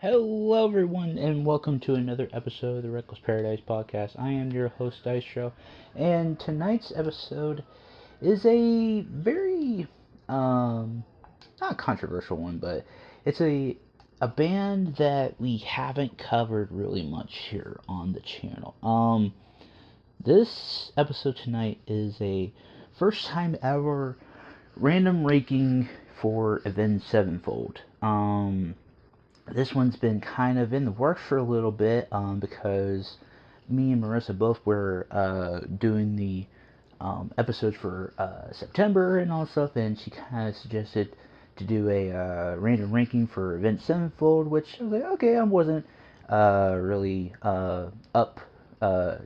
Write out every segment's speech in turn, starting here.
Hello, everyone, and welcome to another episode of the Reckless Paradise podcast. I am your host, Dystro, and tonight's episode is a very, not controversial one, but it's a band that we haven't covered really much here on the channel. This episode tonight is a first time ever random ranking for Avenged Sevenfold. This one's been kind of in the works for a little bit because me and Marissa both were doing the episodes for September and all that stuff, and she kind of suggested to do a random ranking for Avenged Sevenfold, which I was like, okay, I wasn't really up to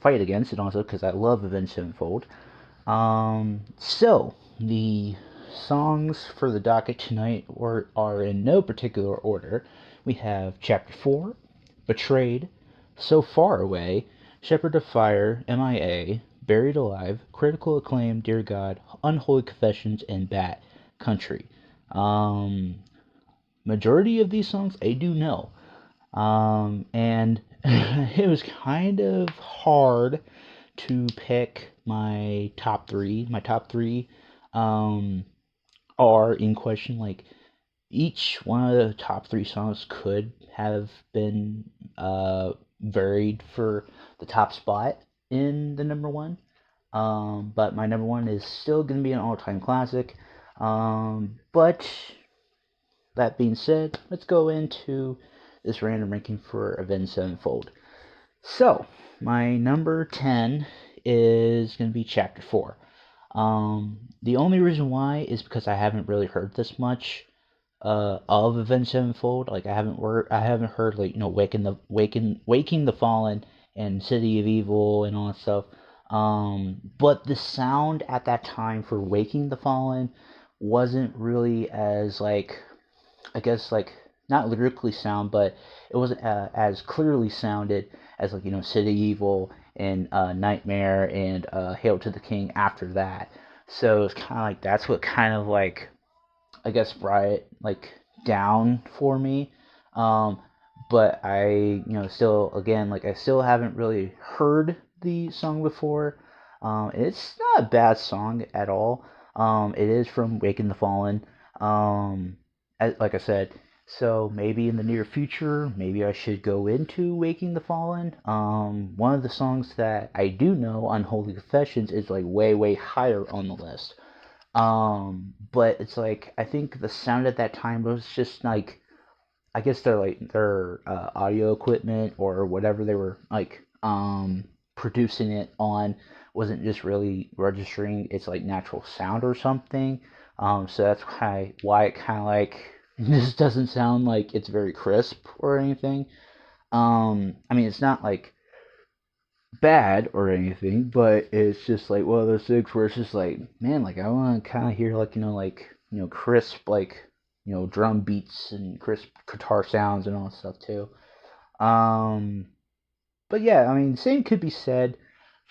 fight against it also because I love Avenged Sevenfold. So the songs for the docket tonight are in no particular order. We have Chapter 4, Betrayed, So Far Away, Shepherd of Fire, MIA, Buried Alive, Critical Acclaim, Dear God, Unholy Confessions, and Bat Country. Majority of these songs I do know. And it was kind of hard to pick my top three. My top three are in question. Like each one of the top three songs could have been varied for the top spot in the number one. But my number one is still going to be an all-time classic. But that being said, let's go into this random ranking for Avenged Sevenfold. So, my number 10 is going to be Chapter 4. The only reason why is because I haven't really heard this much of Avenged Sevenfold. Like I haven't heard like Waking the Fallen and City of Evil and all that stuff. But the sound at that time for Waking the Fallen wasn't really as like, I guess, like not lyrically sound, but it wasn't as clearly sounded as like City Evil and Nightmare and Hail to the King after that. So it's kind of like that's what kind of like I guess brought it like down for me. But I still again like I still haven't really heard the song before. It's not a bad song at all. It is from Waking the Fallen. Like I said, so maybe in the near future, maybe I should go into Waking the Fallen. One of the songs that I do know, Unholy Confessions, is like way, way higher on the list. But it's like I think the sound at that time was just like I guess their audio equipment or whatever they were like producing it on wasn't just really registering its like natural sound or something. So that's why it kind of like this doesn't sound like it's very crisp or anything. I mean, it's not like bad or anything, but it's just like one of those things where it's just like, man, like I want to kind of hear like crisp like drum beats and crisp guitar sounds and all that stuff too. Um, but yeah, I mean, same could be said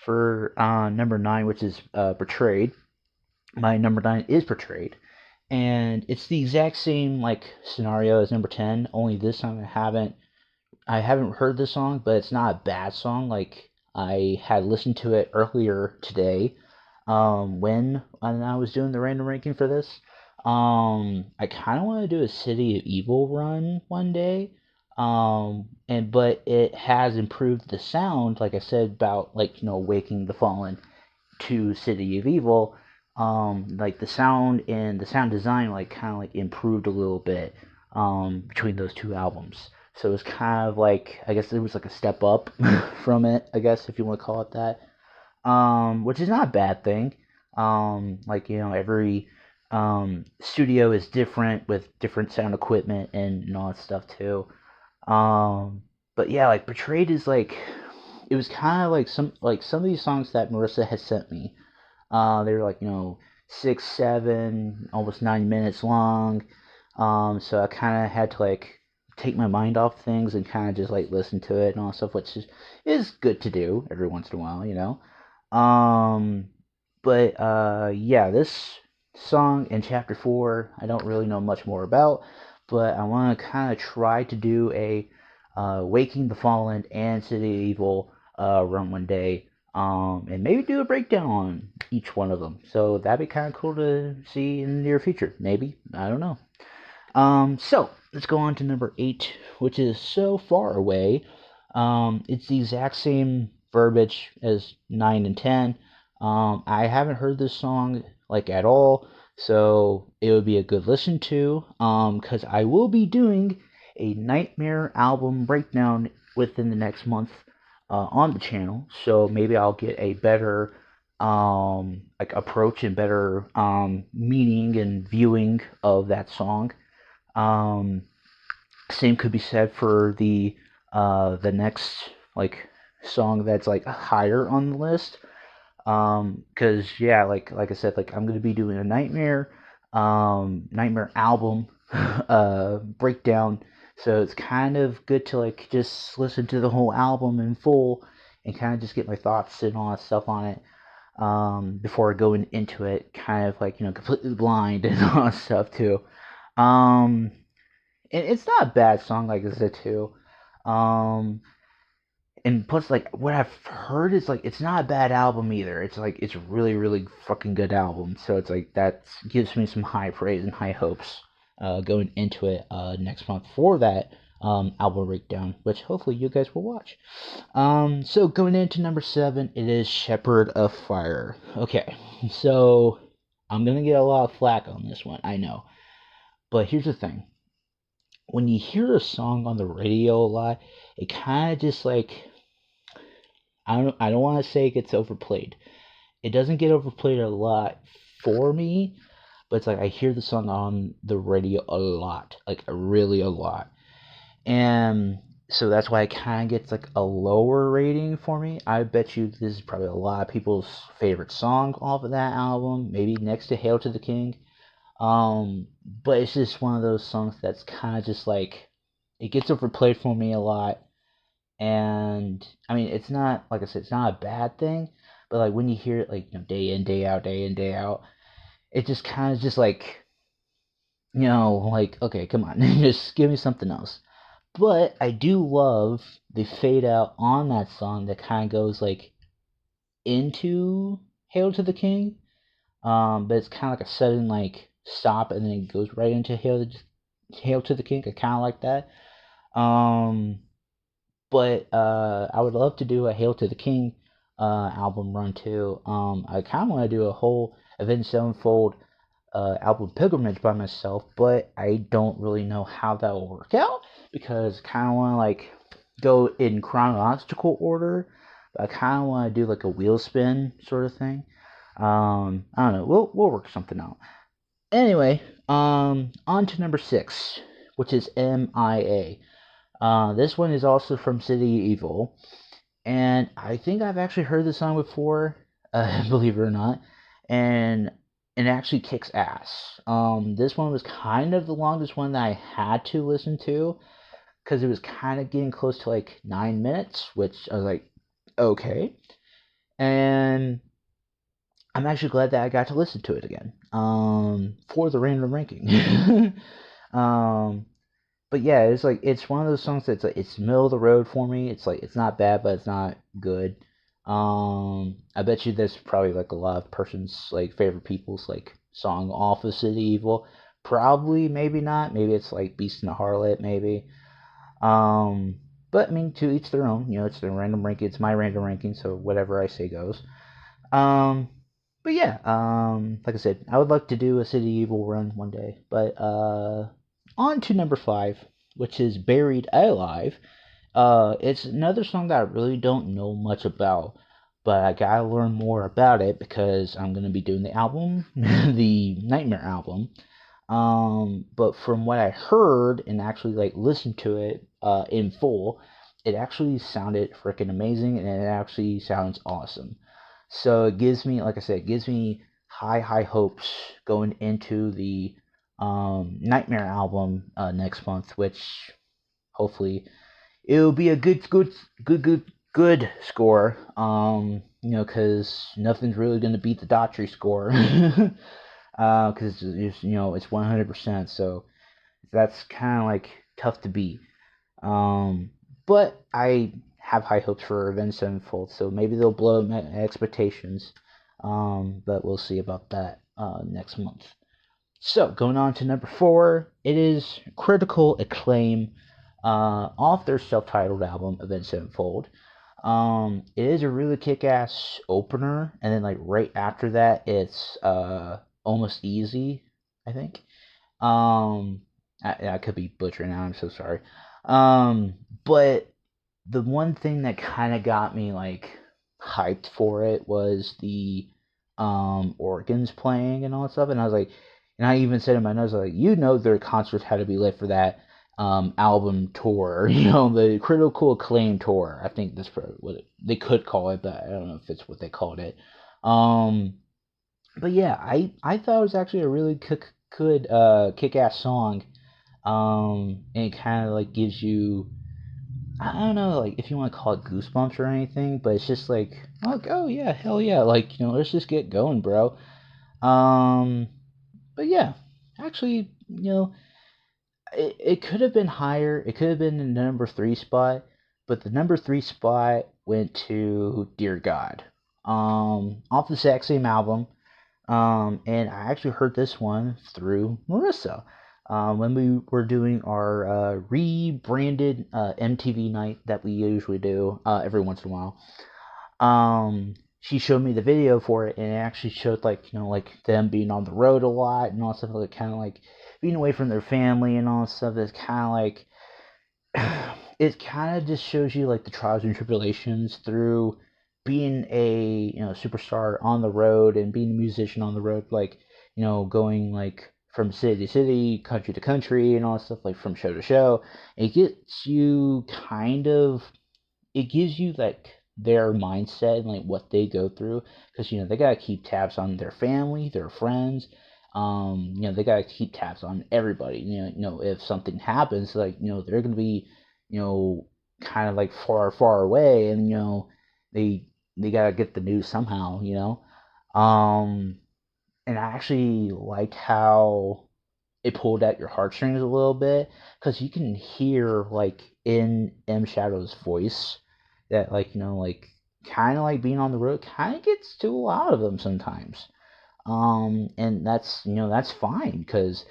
for number nine, which is Betrayed. My number nine is Betrayed, and it's the exact same like scenario as number 10. Only this time I haven't heard this song, but it's not a bad song. Like I had listened to it earlier today, when I was doing the random ranking for this. I kind of want to do a City of Evil run one day. But it has improved the sound, like I said about like Waking the Fallen to City of Evil. Like the sound and the sound design like kind of like improved a little bit between those two albums. So it was kind of like I guess it was like a step up from it, I guess if you want to call it that. Which is not a bad thing. Like every studio is different with different sound equipment and all that stuff too. But yeah, like Betrayed is like it was kind of like some of these songs that Marissa has sent me. They were like 6, 7, almost 9 minutes long. So I kind of had to like take my mind off things and kind of just like listen to it and all that stuff, which is good to do every once in a while. Um, but yeah, this song in Chapter 4, I don't really know much more about, but I want to kind of try to do a Waking the Fallen and City of Evil run one day, and maybe do a breakdown on each one of them. So that'd be kind of cool to see in the near future. Maybe, I don't know. So let's go on to number 8, which is So Far Away. It's the exact same verbiage as 9 and 10. I haven't heard this song like at all, so it would be a good listen to. Because I will be doing a Nightmare album breakdown within the next month on the channel, so maybe I'll get a better like approach and better meaning and viewing of that song. Um, Same could be said for the next like song that's like higher on the list. Cause yeah, like I said, like I'm gonna be doing a Nightmare album breakdown. So it's kind of good to like just listen to the whole album in full and kind of just get my thoughts and all that stuff on it. Before going into it, kind of like completely blind and all that stuff too. Um, and it's not a bad song, like I said too. Um, and plus, like what I've heard is like it's not a bad album either. It's like it's really, really fucking good album. So it's like that gives me some high praise and high hopes going into it next month for that album breakdown, which hopefully you guys will watch. So going into number 7, it is Shepherd of Fire. Okay, so I'm gonna get a lot of flack on this one, I know, but here's the thing: when you hear a song on the radio a lot, it kind of just like I don't want to say it gets overplayed. It doesn't get overplayed a lot for me, but it's like I hear the song on the radio a lot, like really a lot, and so that's why it kind of gets like a lower rating for me. I bet you this is probably a lot of people's favorite song off of that album, maybe next to Hail to the King. But it's just one of those songs that's kind of just like it gets overplayed for me a lot. And I mean, it's not like I said, it's not a bad thing, but like when you hear it like day in, day out, day in, day out, it just kind of just like like okay, come on, just give me something else. But I do love the fade out on that song that kind of goes like into Hail to the King. But it's kind of like a sudden like stop and then it goes right into Hail to the King. I kind of like that. Um, but I would love to do a Hail to the King album run too. I kind of want to do a whole Avenged Sevenfold album pilgrimage by myself, but I don't really know how that will work out because I kind of want to like go in chronological order. But I kind of want to do like a wheel spin sort of thing. I don't know. We'll work something out. Anyway, on to number 6, which is MIA. This one is also from City Evil, and I think I've actually heard this song before, believe it or not, and it actually kicks ass. This one was kind of the longest one that I had to listen to because it was kind of getting close to like 9 minutes, which I was like, okay, and I'm actually glad that I got to listen to it again. For the random ranking. um, but yeah, it's like it's one of those songs that's like it's middle of the road for me. It's like it's not bad, but it's not good. I bet you that's probably like a lot of person's like favorite people's like song off of City Evil. Probably, maybe not. Maybe it's like Beast and the Harlot, maybe. Um, but I mean, to each their own. It's the random ranking. It's my random ranking, so whatever I say goes. Um, but yeah, like I said, I would like to do a City Evil run one day. But on to number 5, which is Buried Alive. It's another song that I really don't know much about, but I gotta learn more about it because I'm gonna be doing the album, the Nightmare album. But from what I heard and actually like listened to it in full, it actually sounded freaking amazing and it actually sounds awesome. So it gives me, like I said, it gives me high hopes going into the Nightmare album next month, which hopefully it'll be a good score. Because nothing's really gonna beat the Daughtry score. Because it's 100%. So That's kind of like tough to beat. Um, but I have high hopes for Avenged Sevenfold, so maybe they'll blow my expectations. But we'll see about that next month. So going on to number 4, it is critical acclaim off their self-titled album Avenged Sevenfold. It is a really kick-ass opener, and then like right after that, it's almost easy, I think. Um, I could be butchering that. I'm so sorry. Um, but the one thing that kind of got me like hyped for it was the organs playing and all that stuff, and I was like, and I even said in my notes like, their concerts had to be lit for that album tour, the critical acclaim tour. I think that's what they could call it, but I don't know if it's what they called it. Um, but yeah, I thought it was actually a really good kick ass song. And it kind of like gives you, I don't know, like if you want to call it goosebumps or anything, but it's just like, oh yeah, hell yeah, like let's just get going, bro. Um, but yeah, actually, it could have been higher. It could have been in the number 3 spot, but the number 3 spot went to Dear God. Off the exact same album. And I actually heard this one through Marissa. When we were doing our rebranded MTV night that we usually do every once in a while. She showed me the video for it, and it actually showed like them being on the road a lot and all stuff, like kind of like being away from their family and all stuff. It's kind of like it kind of just shows you like the trials and tribulations through being a superstar on the road and being a musician on the road, like going like from city to city, country to country, and all that stuff, like from show to show. It gets you it gives you like their mindset and like what they go through, because they gotta keep tabs on their family, their friends. They gotta keep tabs on everybody. If something happens, like they're gonna be kind of like far away, and they they gotta get the news somehow. um and I actually liked how it pulled at your heartstrings a little bit, because you can hear like in M Shadow's voice that like kind of like being on the road kind of gets to a lot of them sometimes. And that's fine, because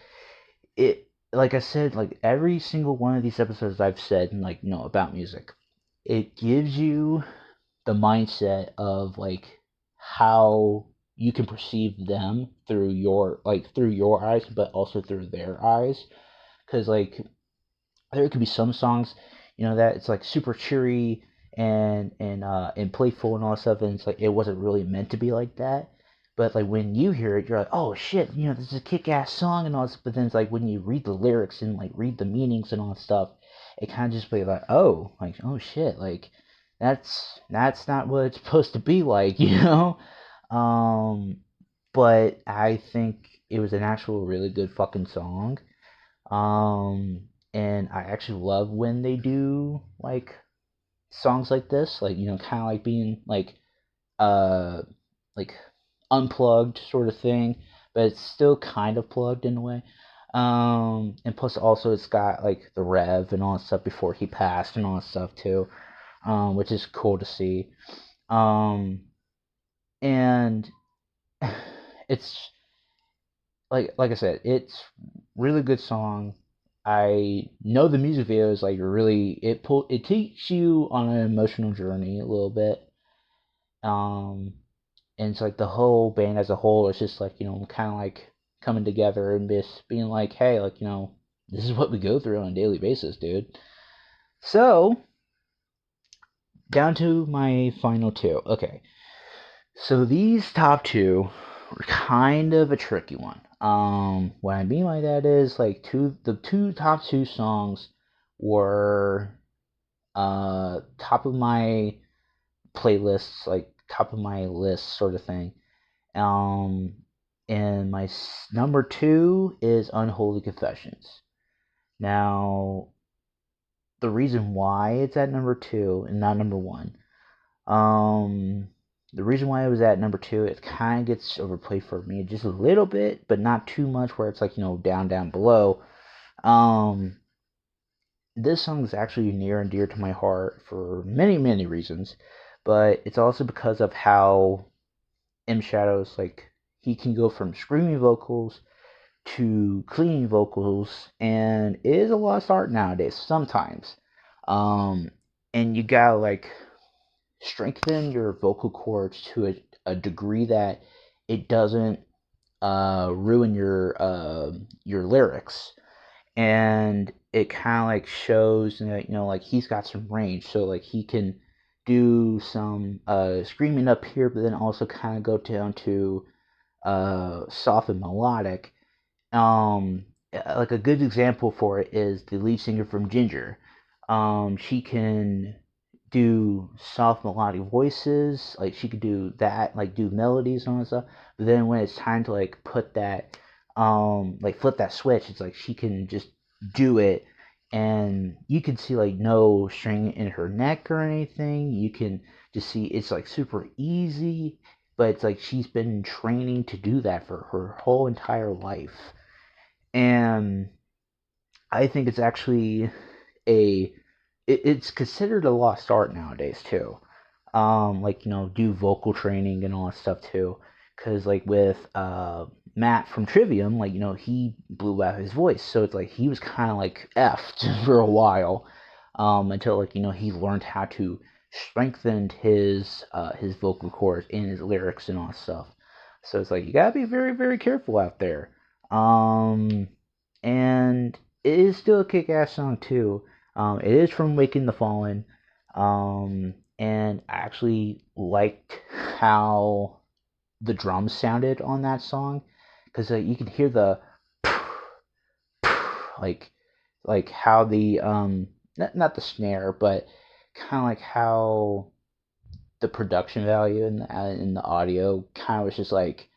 it, like I said, like every single one of these episodes I've said, and like about music, it gives you the mindset of like how you can perceive them through your eyes, but also through their eyes. Because like there could be some songs, that it's like super cheery and playful and all that stuff, and it's like it wasn't really meant to be like that. But like when you hear it, you're like, oh shit, this is a kick-ass song and all this. But then it's like when you read the lyrics and like read the meanings and all that stuff, it kind of just be like, oh shit, like that's not what it's supposed to be like. Um, but I think it was an actual really good fucking song. Um, and I actually love when they do like songs like this, like kind of like being uh like unplugged sort of thing, but it's still kind of plugged in a way. And plus also it's got like the Rev and all that stuff before he passed and all that stuff too, which is cool to see. Um, and it's like I said, it's really good song. I know the music video is like really it takes you on an emotional journey a little bit. Um, and it's like the whole band as a whole is just like kind of like coming together and just being like, hey, like this is what we go through on a daily basis, dude. So down to my final two. Okay, so these top two were kind of a tricky one. What I mean by that is like the top two songs were top of my playlists, like top of my list sort of thing. Um, and my number 2 is Unholy Confessions. Now, the reason why it's at number 2 and not number 1, the reason why it was at number 2, it kind of gets overplayed for me just a little bit, but not too much where it's like down below. Um, this song is actually near and dear to my heart for many, many reasons, but it's also because of how M Shadows, like, he can go from screaming vocals to clean vocals, and it is a lost art nowadays sometimes. Um, and you gotta like strengthen your vocal cords to a degree that it doesn't ruin your lyrics, and it kind of like shows that like he's got some range, so like he can do some screaming up here, but then also kind of go down to soft and melodic. Like a good example for it is the lead singer from Ginger. She can do soft melodic voices, like she could do that, like do melodies and all that stuff. But then when it's time to like put that, like flip that switch, it's like she can just do it, and you can see like no string in her neck or anything. You can just see it's like super easy, but it's like she's been training to do that for her whole entire life. And I think it's actually a it's considered a lost art nowadays too. Like do vocal training and all that stuff too, because like with Matt from Trivium, like he blew out his voice, so it's like he was kind of like effed for a while, until like he learned how to strengthen his vocal cords and his lyrics and all that stuff. So it's like you gotta be very very careful out there. Um, and it is still a kick-ass song too. It is from Waking the Fallen, and I actually liked how the drums sounded on that song, because you can hear the like how the not the snare, but kind of like how the production value in the audio kind of was just like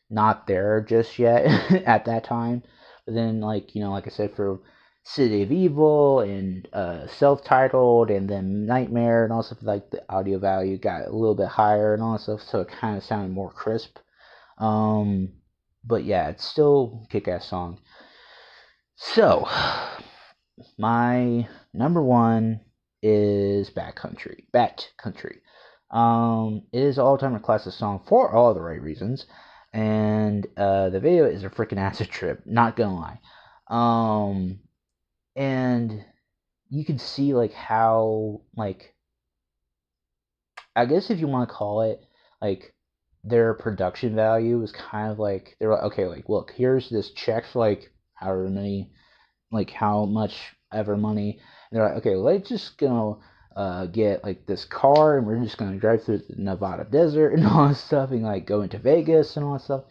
not there just yet at that time. But then like like I said, for City of Evil and self-titled and then Nightmare and all stuff, like the audio value got a little bit higher and all that stuff, so it kind of sounded more crisp. Um, but yeah, it's still a kick-ass song. So my number one is Bat Country. It is an all-time classic song for all the right reasons, and the video is a freaking acid trip. Not gonna lie. And you can see like how like I guess if you want to call it like their production value was kind of like they're like, okay, like look, here's this check for like however many, like how much ever money. And they're like, okay, let's just gonna get like this car, and we're just gonna drive through the Nevada desert and all this stuff, and like go into Vegas and all that stuff.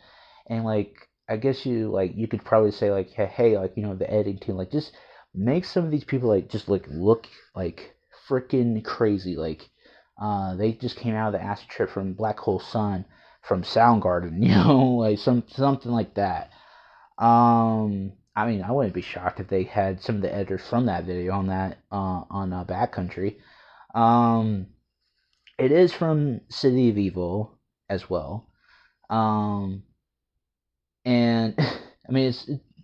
And like I guess you could probably say like, hey, like the editing team, like just make some of these people like just like look like freaking crazy. Like they just came out of the acid trip from Black Hole Sun from Soundgarden, like something like that. I mean, I wouldn't be shocked if they had some of the editors from that video on that on Backcountry. Um, it is from City of Evil as well. Um, and I mean,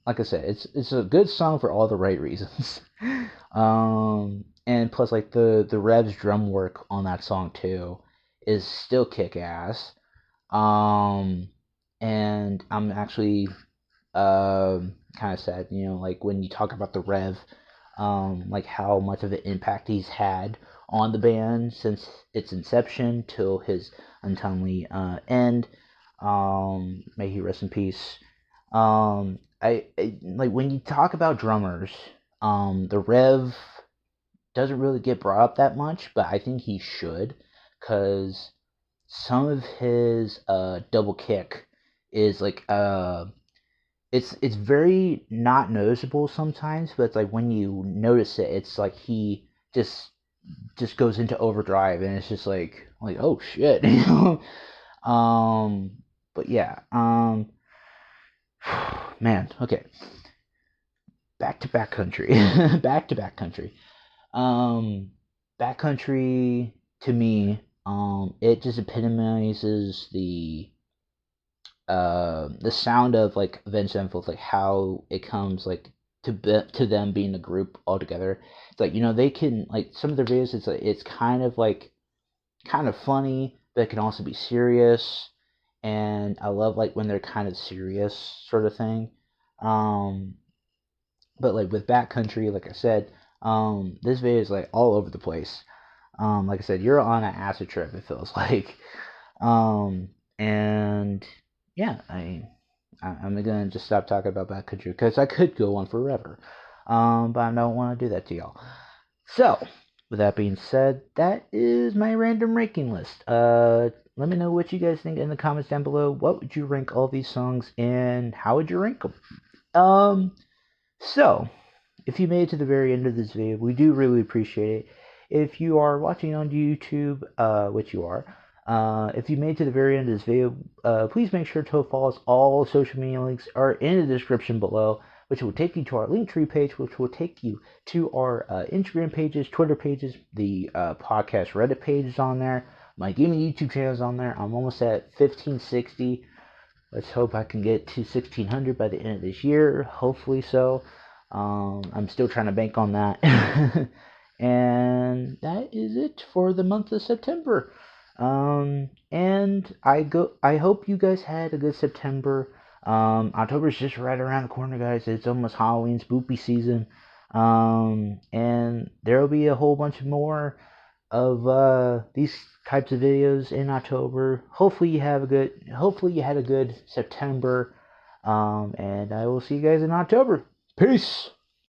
like I said, it's a good song for all the right reasons. And plus, like the Rev's drum work on that song too is still kick ass. Um, and I'm actually kind of sad, like when you talk about the Rev, like how much of an impact he's had on the band since its inception till his untimely end. May he rest in peace. I like when you talk about drummers, the Rev doesn't really get brought up that much, but I think he should, because some of his double kick is like it's very not noticeable sometimes, but it's like when you notice it, it's like he just goes into overdrive, and it's just like oh shit, um, but yeah, man, okay, back to backcountry, back to backcountry. Um, Backcountry to me, it just epitomizes the sound of like Avenged Sevenfold, like how it comes like to them being a group all together. It's like, they can, like, some of their videos, it's kind of like kind of funny, but it can also be serious. And I love, like, when they're kind of serious sort of thing. Um, but like with Backcountry, like I said, this video is like all over the place. Like I said, you're on an acid trip. It feels like, um, and yeah, I'm gonna just stop talking about Backcountry because I could go on forever, but I don't want to do that to y'all. So, with that being said, that is my random ranking list. Let me know what you guys think in the comments down below. What would you rank all these songs, and how would you rank them? So, if you made it to the very end of this video, we do really appreciate it. If you are watching on YouTube, which you are, if you made it to the very end of this video, please make sure to follow us. All social media links are in the description below, which will take you to our Linktree page, which will take you to our Instagram pages, Twitter pages, the podcast Reddit page is on there, my gaming YouTube channel is on there. I'm almost at 1560. Let's hope I can get to 1600 by the end of this year. Hopefully so. I'm still trying to bank on that. And that is it for the month of September. And I hope you guys had a good September. October's just right around the corner, guys. It's almost Halloween, spooky season. And there'll be a whole bunch more of these types of videos in October. Hopefully you had a good September. And I will see you guys in October. Peace.